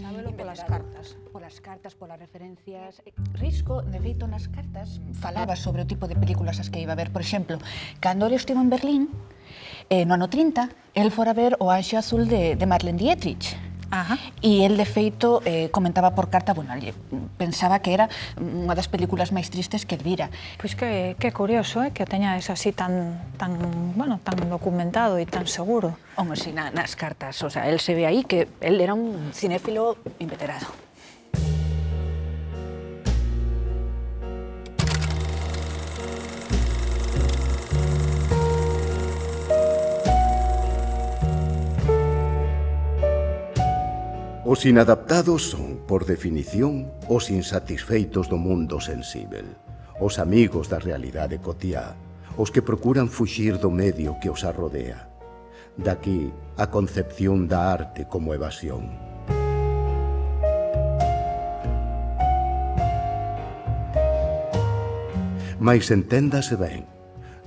Sábelo polas cartas. Polas referencias. Risco, de feito, nas cartas falaba sobre o tipo de películas as que iba a ver. Por exemplo, cando ele estivo en Berlín, no ano 30, el fora ver O Anxo Azul de Marlene Dietrich. E el, de feito, comentaba por carta, bueno, pensaba que era unha das películas máis tristes que el vira. Pois que curioso, que o teñades así tan documentado e tan seguro. Home, si, nas cartas, o sea, el se ve aí que el era un cinéfilo inveterado. Os inadaptados son, por definición, os insatisfeitos do mundo sensível, os amigos da realidade cotiá, os que procuran fuxir do medio que os arrodea. Daqui a concepción da arte como evasión. Mais enténdase ben,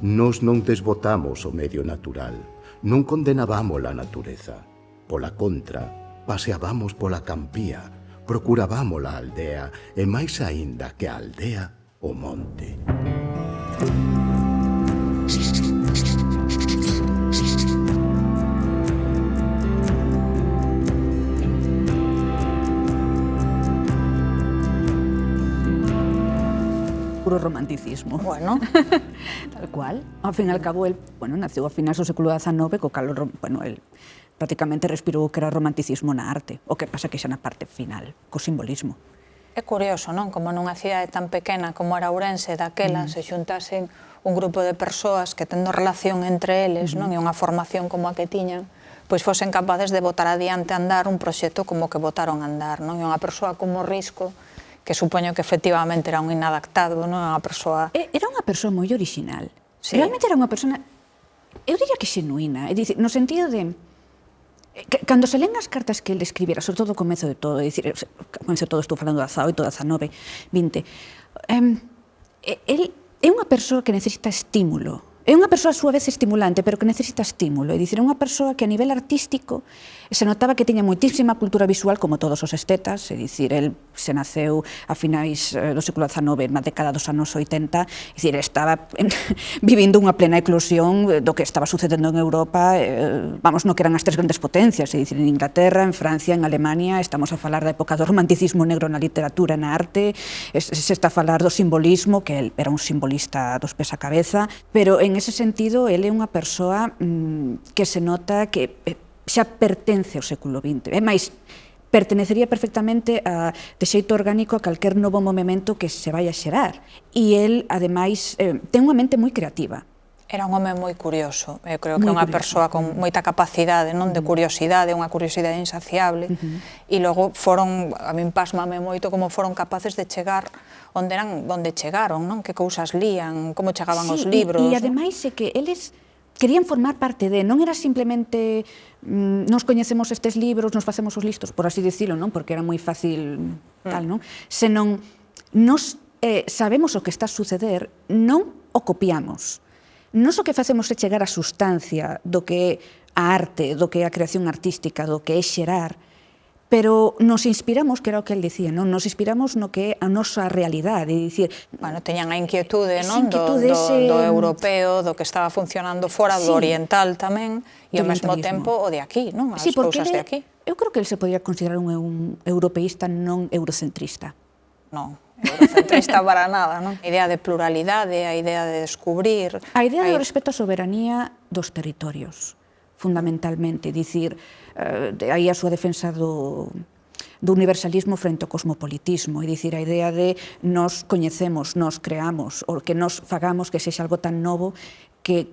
nós non desbotamos o medio natural, non condenabamos a natureza. Pola contra, paseábamos pola campía, procurábamos a aldea e máis aínda que a aldea, o monte. Puro romanticismo. Bueno. Tal cual. Ao fin e al cabo, el, naceu a finais do século XIX, co cal, el prácticamente respirou o que era romanticismo na arte. O que pasa que xa na parte final, co simbolismo. É curioso, non? Como nunha cidade tan pequena como era Ourense daquela se xuntasen un grupo de persoas que tendo relación entre eles, non? E unha formación como a que tiñan, pois fosen capaces de botar adiante a andar un proxecto como que botaron a andar, non? E unha persoa como Risco, que supoño que efectivamente era un inadaptado, non? Unha persoa... Era unha persoa moi original. Sí. Realmente era unha persona, eu diría que xenuína, é dicir, no sentido de... Cando se len as cartas que ele escribira, sobre todo o comezo de todo, é dicir, o comezo de todo, estou falando de 18, 19, 20, el é unha persoa que necesita estímulo. É unha persoa a súa vez estimulante, pero que necesita estímulo. É dicir, é unha persoa que a nivel artístico se notaba que tiña moitísima cultura visual, como todos os estetas. É dicir, el se naceu a finais do século XIX, na década dos anos 80, é dicir, estaba vivindo unha plena eclosión do que estaba sucedendo en Europa, vamos, no que eran as tres grandes potencias, é dicir, en Inglaterra, en Francia, en Alemania. Estamos a falar da época do romanticismo negro na literatura e na arte, se está a falar do simbolismo, que el era un simbolista dos pés a cabeza, pero en ese sentido, ele é unha persoa que se nota que xa pertence ao século XX. É máis, pertenecería perfectamente de xeito orgánico a calquer novo movimento que se vai a xerar. E el, ademais, ten unha mente moi creativa. Era un home moi curioso. Eu creo que é unha persoa con moita capacidade, non, de curiosidade, unha curiosidade insaciable. E logo foron, a min pasmame moito como foron capaces de chegar onde chegaron, non? Que cousas lían, como chegaban os libros. E ademais é que eles querían formar parte de, non era simplemente nos coñecemos estes libros, nos facemos os listos, por así dicilo, non? Porque era moi fácil tal, non? Senón, nos sabemos o que está a suceder, non o copiamos. Nos o que facemos é chegar a sustancia do que é a arte, do que é a creación artística, do que é xerar, pero nos inspiramos, que era o que el dicía, non? Nos inspiramos no que é a nosa realidade, é dicir... Bueno, teñan a inquietude, non? Do europeo, do que estaba funcionando fora, do oriental tamén, e ao mesmo tempo o de aquí, non? As cousas de aquí. Eu creo que el se podía considerar un europeísta non eurocentrista. Non, eurocentrista para nada, non? A idea de pluralidade, a idea de descubrir... A idea do respeto á soberanía dos territorios, fundamentalmente, dicir, aí a súa defensa do universalismo frente ao cosmopolitismo, é dicir, a idea de nos coñecemos, nos creamos, ou que nos fagamos que sexa algo tan novo que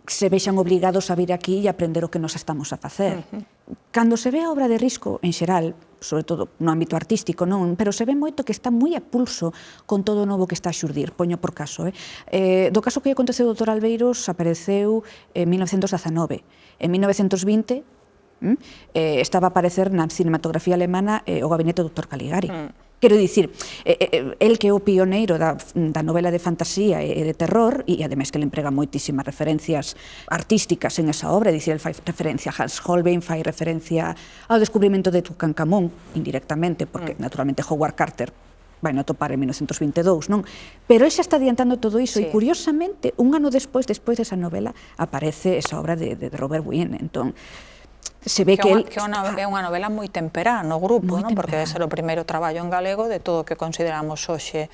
se vexan obligados a vir aquí e aprender o que nos estamos a facer. Cando se ve a obra de Risco, en xeral, sobre todo no ámbito artístico, non, pero se ve moito que está moi a pulso con todo o novo que está a xurdir, poño por caso. Do caso que aconteceu o Dr. Albeiros apareceu en 1919. En 1920 estaba a aparecer na cinematografía alemana o gabinete do Dr. Caligari. Quero dicir, el que é o pioneiro da novela de fantasía e de terror, e ademais que ele emprega moitísimas referencias artísticas en esa obra, dicir, ele fai referencia a Hans Holbein, fai referencia ao descubrimento de Tutankamón, indirectamente, porque naturalmente Howard Carter vai no topar en 1922, non? Pero ele xa está adiantando todo iso, e curiosamente, un ano despois desa novela, aparece esa obra de Robert Wiene, entón, se ve que é unha novela moi temperá no grupo, non? Porque debe ser o primeiro traballo en galego de todo o que consideramos hoxe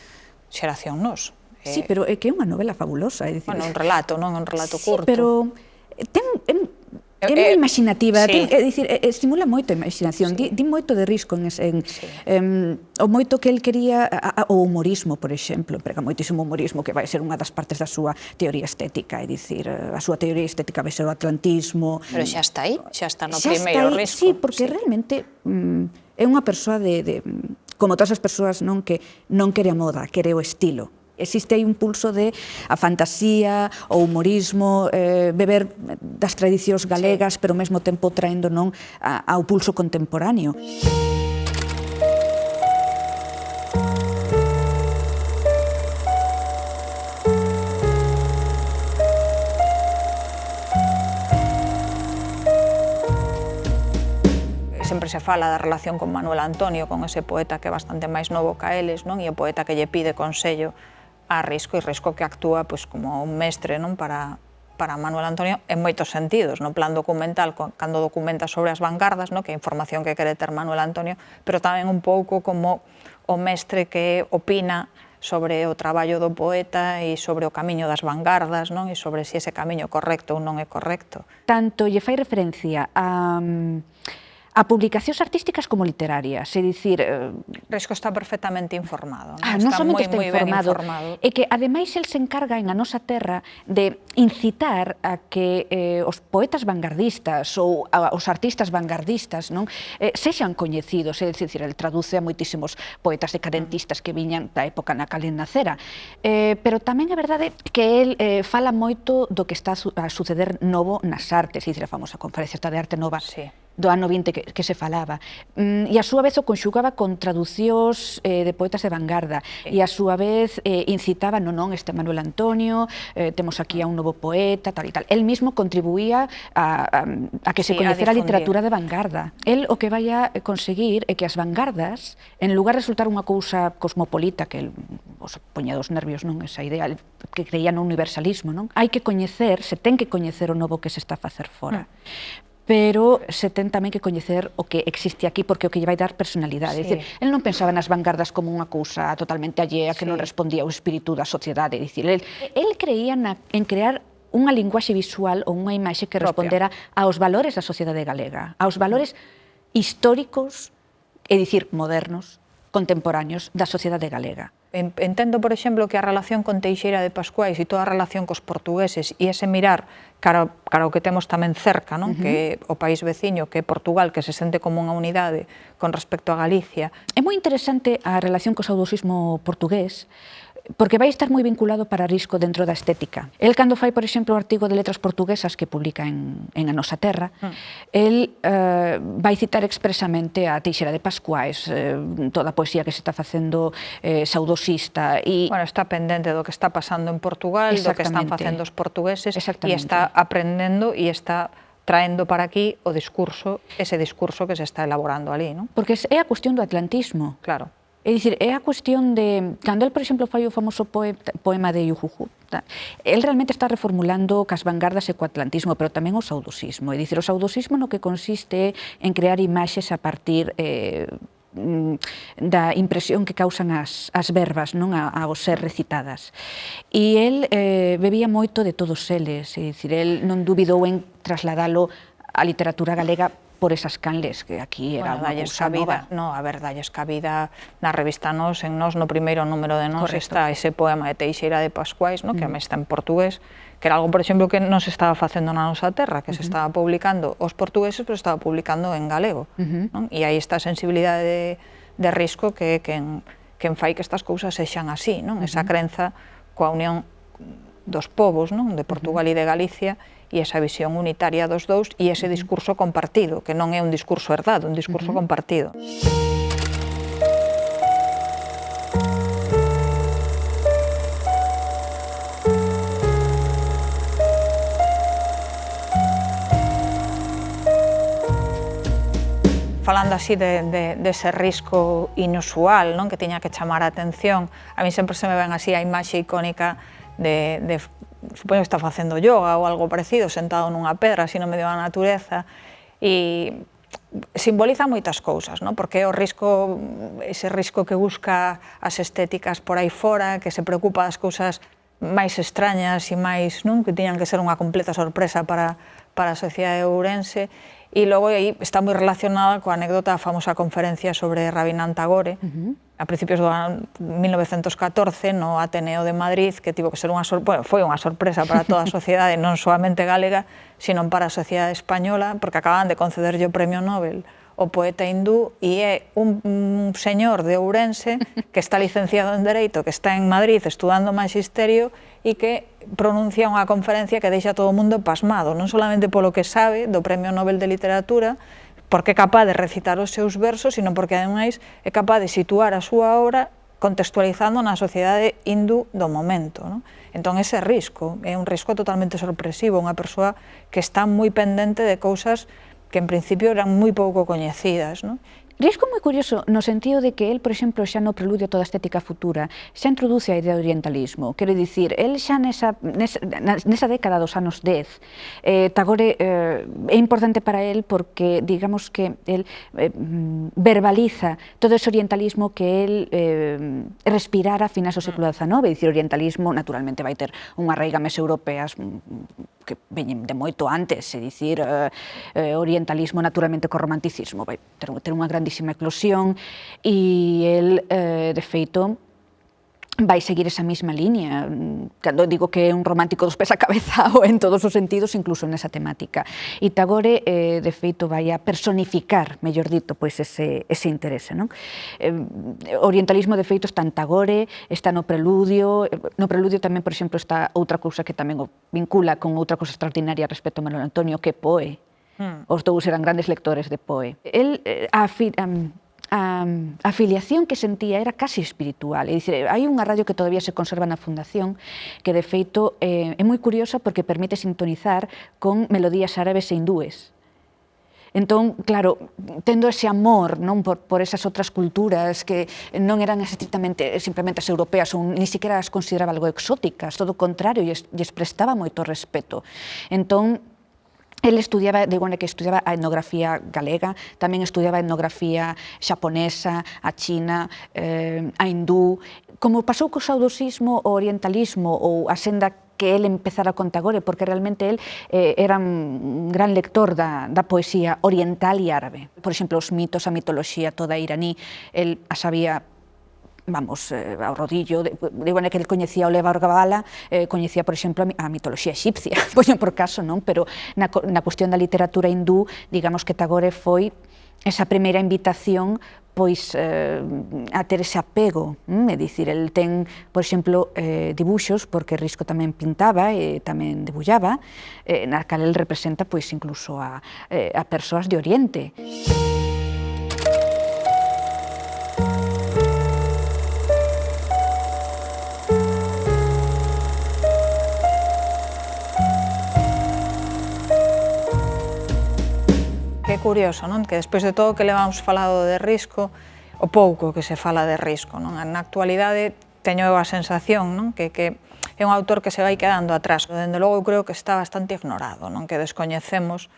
xeración nos. Sí, pero é que é unha novela fabulosa. Bueno, un relato, non? Un relato curto. Sí, pero é moi imaginativa, estimula moito a imaginación, di moito de risco o moito que el quería, o humorismo, por exemplo, emprega moitísimo humorismo, que vai ser unha das partes da súa teoría estética, é dicir, a súa teoría estética vai ser o atlantismo. Pero xa está aí, xa está no primeiro risco. Sí, porque realmente é unha persoa como todas as persoas, non, que non quere a moda, quere o estilo. Existe aí un pulso de a fantasía, o humorismo, beber das tradicións galegas, pero ao mesmo tempo traendo non ao pulso contemporáneo. Sempre se fala da relación con Manuel Antonio, con ese poeta que é bastante máis novo que eles, non? E o poeta que lle pide consello a Risco, e Risco que actúa pois, como un mestre, non? Para Manuel Antonio en moitos sentidos, no plan documental, cando documenta sobre as vanguardas, non? Que é a información que quere ter Manuel Antonio, pero tamén un pouco como o mestre que opina sobre o traballo do poeta e sobre o camiño das vanguardas, non? E sobre se ese camiño é correcto ou non é correcto. Tanto lle fai referencia a publicacións artísticas como literarias, é dicir... Risco está perfectamente informado, non somente está informado, é que ademais el se encarga en A Nosa Terra de incitar a que os poetas vanguardistas ou os artistas vanguardistas sexan coñecidos, é dicir, el traduce a moitísimos poetas decadentistas que viñan da época na cal el nacera, pero tamén é verdade que el fala moito do que está a suceder novo nas artes, é dicir, a famosa conferencia de arte nova do ano 20 que se falaba, e a súa vez o conxugaba con traducións de poetas de vanguarda, e a súa vez incitaba, non, este Manuel Antonio, temos aquí a un novo poeta, tal e tal. El mismo contribuía a que se coñecera a literatura de vanguarda. El o que vai a conseguir é que as vanguardas, en lugar de resultar unha cousa cosmopolita, que os poña dos nervios, non, esa idea, que creía no universalismo, non? Hai que coñecer, se ten que coñecer o novo que se está a facer fora. Pero se ten tamén que coñecer o que existe aquí, porque o que lle vai dar personalidade. É dicir, el non pensaba nas vanguardas como unha cousa totalmente allea que non respondía ao espírito da sociedade. É dicir, el creía en crear unha linguaxe visual ou unha imaxe que respondera aos valores da sociedade galega, aos valores históricos, é dicir, modernos, contemporáneos da sociedade galega. Entendo, por exemplo, que a relación con Teixeira de Pascuais e toda a relación cos portugueses e ese mirar cara ao que temos tamén cerca, non? Que o país veciño, que é Portugal, que se sente como unha unidade con respecto a Galicia. É moi interesante a relación co saudosismo portugués, porque vai estar moi vinculado para Risco dentro da estética. El, cando fai, por exemplo, o artigo de letras portuguesas que publica en A Nosa Terra, el vai citar expresamente a Teixeira de Pascuais, toda a poesía que se está facendo saudosista. Bueno, está pendente do que está pasando en Portugal, do que están facendo os portugueses, e está aprendendo e está traendo para aquí o discurso, ese discurso que se está elaborando ali, non? Porque é a cuestión do atlantismo. Claro. É dicir, é a cuestión de... Cando el, por exemplo, fai o famoso poema de Yujuju, el realmente está reformulando cas vanguardas e co atlantismo, pero tamén o saudosismo. É dicir, o saudosismo no que consiste en crear imaxes a partir da impresión que causan as verbas, non, ao ser recitadas. E el bebía moito de todos eles, é dicir, el non dubidou en trasladalo á literatura galega por esas canles, que aquí era unha cousa nova. No, a ver, dalles cabida na revista Nos, en Nos, no primeiro número de Nos, está ese poema de Teixeira de Pascuais, que a mí está en portugués, que era algo, por exemplo, que non se estaba facendo na Nosa Terra, que se estaba publicando os portugueses, pero estaba publicando en galego. E aí está a sensibilidade de Risco que quen fai que estas cousas sexan así, esa crenza coa unión dos povos, de Portugal e de Galicia, e esa visión unitaria dos dous e ese discurso compartido, que non é un discurso herdado, un discurso compartido. falando así dese risco inusual, non, que tiña que chamar a atención, a mí sempre se me ven así a imaxe icónica de supoño que está facendo yoga ou algo parecido, sentado nunha pedra, así no medio da natureza, e simboliza moitas cousas, non? Porque é o risco, ese risco que busca as estéticas por aí fora, que se preocupa das cousas máis extrañas e máis, non? Que tiñan que ser unha completa sorpresa para a sociedade ourense. E logo aí está moi relacionada coa anécdota da famosa conferencia sobre Rabindranath Tagore, a principios do ano 1914, no Ateneo de Madrid, que tivo que ser foi unha sorpresa para toda a sociedade, non solamente galega, sino para a sociedade española, porque acaban de concederlle o Premio Nobel o poeta hindú, e é un señor de Ourense que está licenciado en Dereito, que está en Madrid estudando magisterio e que pronuncia unha conferencia que deixa todo o mundo pasmado, non solamente polo que sabe do Premio Nobel de Literatura, porque é capaz de recitar os seus versos, sino porque ademais é capaz de situar a súa obra contextualizando na sociedade hindú do momento, non? Entón ese risco é un risco totalmente sorpresivo, unha persoa que está moi pendente de cousas que en principio eran moi pouco coñecidas, non? Risco moi curioso no sentido de que el, por exemplo, xa no preludio a toda a estética futura, xa introduce a idea de orientalismo. Quero dicir, el xa nesa década dos anos 10, Tagore é importante para el porque, digamos que, el verbaliza todo ese orientalismo que el respirara a finais do século XIX, é dicir, orientalismo, naturalmente, vai ter unhas raigames europeas que veñen de moito antes, é dicir, orientalismo naturalmente co romanticismo, vai ter unha grandísima eclosión e el, de feito, vai seguir esa mesma línea. Cando digo que é un romántico dos pés a cabeza ou en todos os sentidos, incluso nesa temática. E Tagore, de feito, vai a personificar, mellor dito, pois ese interese, non? Orientalismo, de feito, está en Tagore, está no preludio tamén, por exemplo, está outra cousa que tamén o vincula con outra cousa extraordinaria respecto a Manuel Antonio, que é Poe. Os dous eran grandes lectores de Poe. El, a afiliación que sentía era casi espiritual, é dicir, hai unha radio que todavía se conserva na Fundación que de feito é moi curiosa porque permite sintonizar con melodías árabes e hindúes. Entón, claro, tendo ese amor, non, por esas outras culturas que non eran estrictamente simplemente as europeas ou ni siquiera as consideraba algo exóticas, todo o contrario, e lles prestaba moito respeto. Entón, el estudiaba, digo, que estudiaba a etnografía galega, tamén estudiaba a etnografía xaponesa, a china, a hindú. Como pasou co saudosismo, o orientalismo ou a senda que el empezara con Tagore, porque realmente el era un gran lector da poesía oriental e árabe. Por exemplo, os mitos, a mitoloxía toda iraní, el a sabía, vamos, ao rodillo, digo que ele coñecía o Levar Gabala, coñecía, por exemplo, a mitoloxía egipcia, poño por caso, non? Pero na cuestión da literatura hindú, digamos que Tagore foi esa primeira invitación pois a ter ese apego, é dicir, el ten, por exemplo, dibuxos, porque Risco tamén pintaba e tamén debullaba, na cal el representa pois incluso a persoas de Oriente. Que curioso, non? Que despois de todo o que levamos falado de Risco, o pouco que se fala de Risco, non? Na actualidade teño a sensación, non? Que é un autor que se vai quedando atrás. Dende logo eu creo que está bastante ignorado, non? Que descoñecemos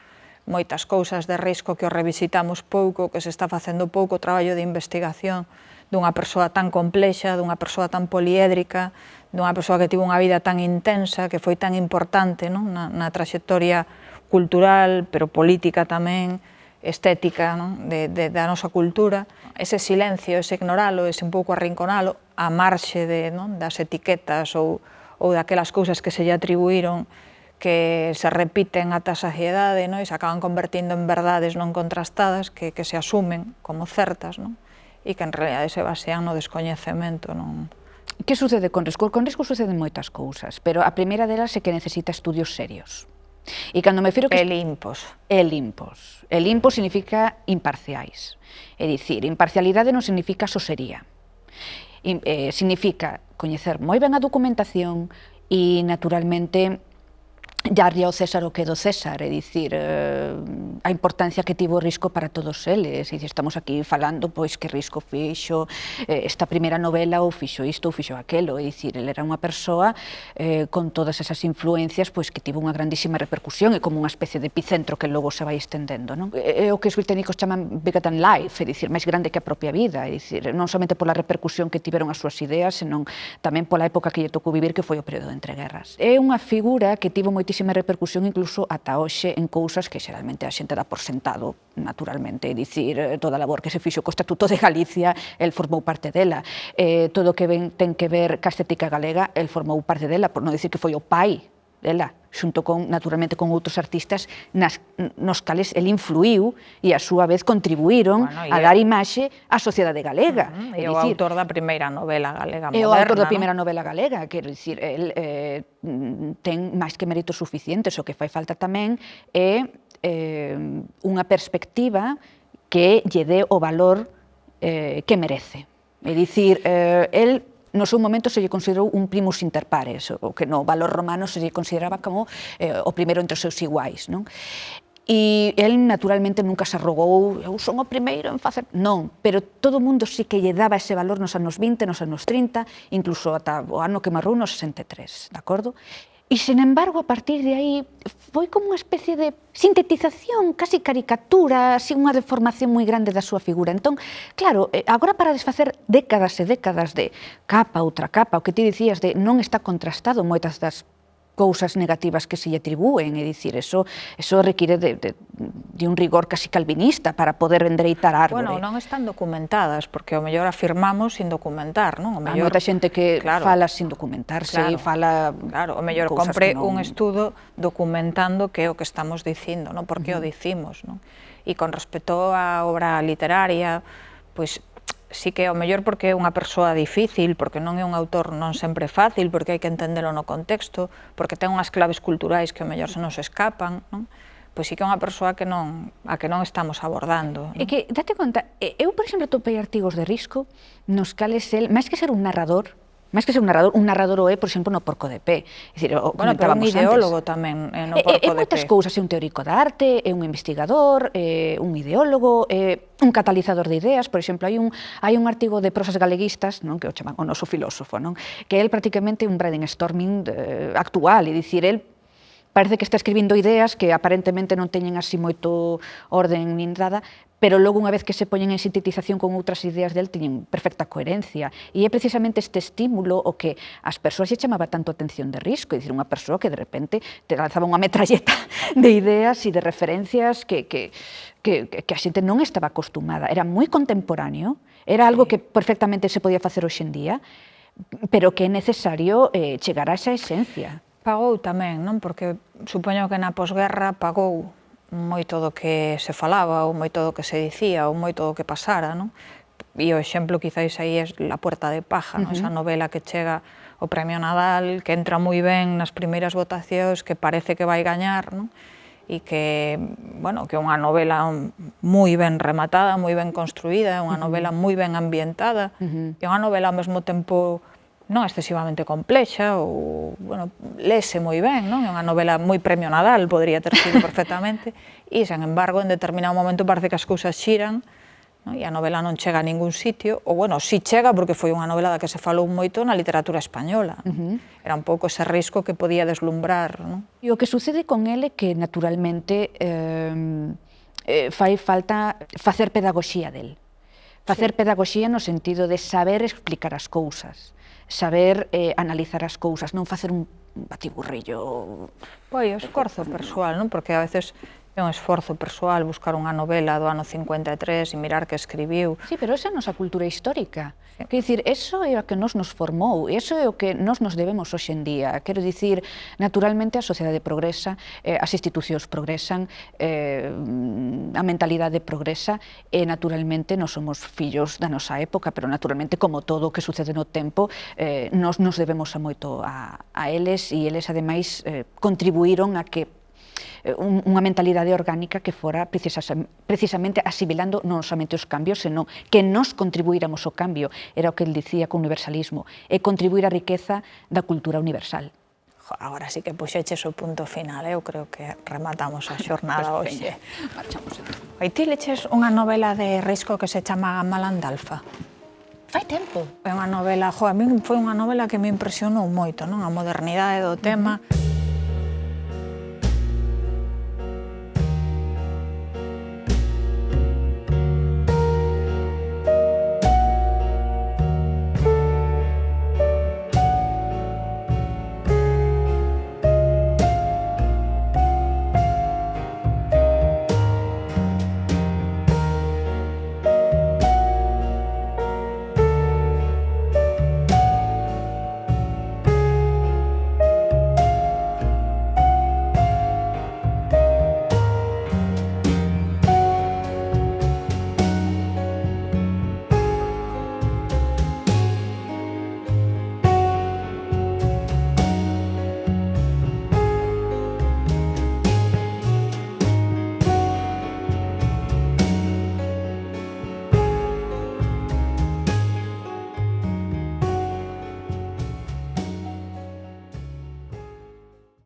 moitas cousas de Risco, que o revisitamos pouco, que se está facendo pouco traballo de investigación dunha persoa tan complexa, dunha persoa tan poliédrica, dunha persoa que tivo unha vida tan intensa, que foi tan importante, non? Na traxectoria cultural, pero política tamén, estética, non? Da nosa cultura. Ese silencio, ese ignoralo, ese un pouco arrinconalo, a marxe das etiquetas ou daquelas cousas que se lle atribuíron que se repiten ata a saciedade, non? E se acaban convertindo en verdades non contrastadas que se asumen como certas, non? E que en realidade se basean no descoñecemento, non? Que sucede con Risco? Con Risco suceden moitas cousas, pero a primeira delas é que necesita estudios serios. E cando me firo que... Limpos. Limpos. Limpos significa imparciais. É dicir, imparcialidade non significa sosería. Significa coñecer moi ben a documentación e, naturalmente, darlle ao César o que é do César, é dicir, a importancia que tivo o Risco para todos eles, e estamos aquí falando pois que Risco fixo esta primeira novela ou fixo isto ou fixo aquelo, é dicir, ele era unha persoa con todas esas influencias pois que tivo unha grandísima repercusión e como unha especie de epicentro que logo se vai estendendo, non? É o que os británicos chaman bigger than life, é dicir, máis grande que a propia vida, é dicir, non somente pola repercusión que tiveron as súas ideas, senón tamén pola época que lle tocou vivir, que foi o período de entreguerras. É unha figura que tivo moitísima repercusión incluso ata hoxe en cousas que xeralmente a xente dá por sentado, naturalmente, é dicir, toda a labor que se fixo co Estatuto de Galicia, el formou parte dela, todo o que ten que ver ca estética galega, el formou parte dela, por non dicir que foi o pai dela, xunto con, naturalmente, con outros artistas nos cales el influiu e a súa vez contribuíron a dar imaxe á sociedade galega. E o autor da primeira novela galega moderna. É o autor da primeira novela galega, quero dicir, el ten máis que méritos suficientes, o que fai falta tamén é unha perspectiva que lle dé o valor que merece. É dicir, el no seu momento se lle considerou un primus inter pares, o que no valor romano se lle consideraba como o primeiro entre os seus iguais, non? E el naturalmente nunca se arrogou, eu son o primeiro en facer... Non, pero todo o mundo sí que lle daba ese valor nos anos 20, nos anos 30, incluso ata o ano que marrou nos 63, de acordo? E, sin embargo, a partir de aí, foi como unha especie de sintetización, casi caricatura, así unha deformación moi grande da súa figura. Entón, claro, agora para desfacer décadas e décadas de capa, outra capa, o que ti dicías de non está contrastado moitas das cousas negativas que se lle atribúen, é dicir, eso require de un rigor casi calvinista para poder endereitar a árbore. Bueno, non están documentadas, porque ao mellor afirmamos sin documentar, non? Hai moita xente que fala sin documentarse e fala... Claro, o mellor compre un estudo documentando que é o que estamos dicindo, non? Por que o dicimos, non? E con respecto á obra literaria, pois sí que ao mellor porque é unha persoa difícil, porque non é un autor non sempre fácil, porque hai que entendelo no contexto, porque ten unhas claves culturais que ao mellor se nos escapan, non? Pois sí que é unha persoa a que non estamos abordando. É que, date conta, eu, por exemplo, topei artigos de Risco nos cales el, máis que ser un narrador o é, por exemplo, no Porco de Pé. Bueno, pero un ideólogo tamén no Porco de Pé. É moitas cousas, é un teórico de arte, é un investigador, é un ideólogo, é un catalizador de ideas. Por exemplo, hai un artigo de prosas galeguistas, non, que o chaman o noso filósofo, non, que é prácticamente un brainstorming actual, é dicir, el parece que está escribindo ideas que aparentemente non teñen así moito orden nin nada, pero logo unha vez que se poñen en sintetización con outras ideas del teñen perfecta coherencia. E é precisamente este estímulo o que as persoas lle chamaba tanto atención de Risco, é dicir, unha persoa que de repente te lanzaba unha metralleta de ideas e de referencias que a xente non estaba acostumada. Era moi contemporáneo, era algo que perfectamente se podía facer hoxe en día, pero que é necesario chegar a esa esencia. Pagou tamén, non? Porque supoño que na posguerra pagou moito do que se falaba, ou moito do que se dicía, ou moito do que pasara, non? E o exemplo quizáis aí é La Puerta de Paja, non? Esa novela que chega ao Premio Nadal, que entra moi ben nas primeiras votacións, que parece que vai gañar, non? E que, bueno, que é unha novela moi ben rematada, moi ben construída, unha novela moi ben ambientada, e unha novela ao mesmo tempo non excesivamente complexa, ou, bueno, lese moi ben, non? É unha novela moi Premio Nadal, podría ter sido perfectamente, e, sen embargo, en determinado momento parece que as cousas xiran, non? E a novela non chega a ningún sitio, ou, bueno, si chega porque foi unha novela da que se falou moito na literatura española, non? Era un pouco ese risco que podía deslumbrar, non? E o que sucede con ele que, naturalmente, fai falta facer pedagogía del. Facer pedagogía no sentido de saber explicar as cousas, saber analizar as cousas, non facer un batiburrillo. Pois, o esforzo persoal, non? Porque a veces é un esforzo persoal buscar unha novela do ano 53 e mirar que escribiu. Sí, pero esa é a nosa cultura histórica. Quero dicir, eso é o que nos formou, eso é o que nos debemos hoxe en día. Quero dicir, naturalmente a sociedade progresa, as institucións progresan, a mentalidade progresa e naturalmente nos somos fillos da nosa época, pero naturalmente como todo o que sucede no tempo, nos debemos a moito a eles e eles ademais contribuíron a que unha mentalidade orgánica que fora precisamente asimilando non somente os cambios, senón que nos contribuíramos ao cambio. Era o que ele dicía co universalismo, e contribuir á riqueza da cultura universal. Agora sí que puxeches o punto final, eu creo que rematamos a xornada hoxe. Marchamos. Aí ti leches unha novela de Risco que se chama Malandalfa. Fai tempo. É unha novela, a min foi unha novela que me impresionou moito, non? A modernidade do tema.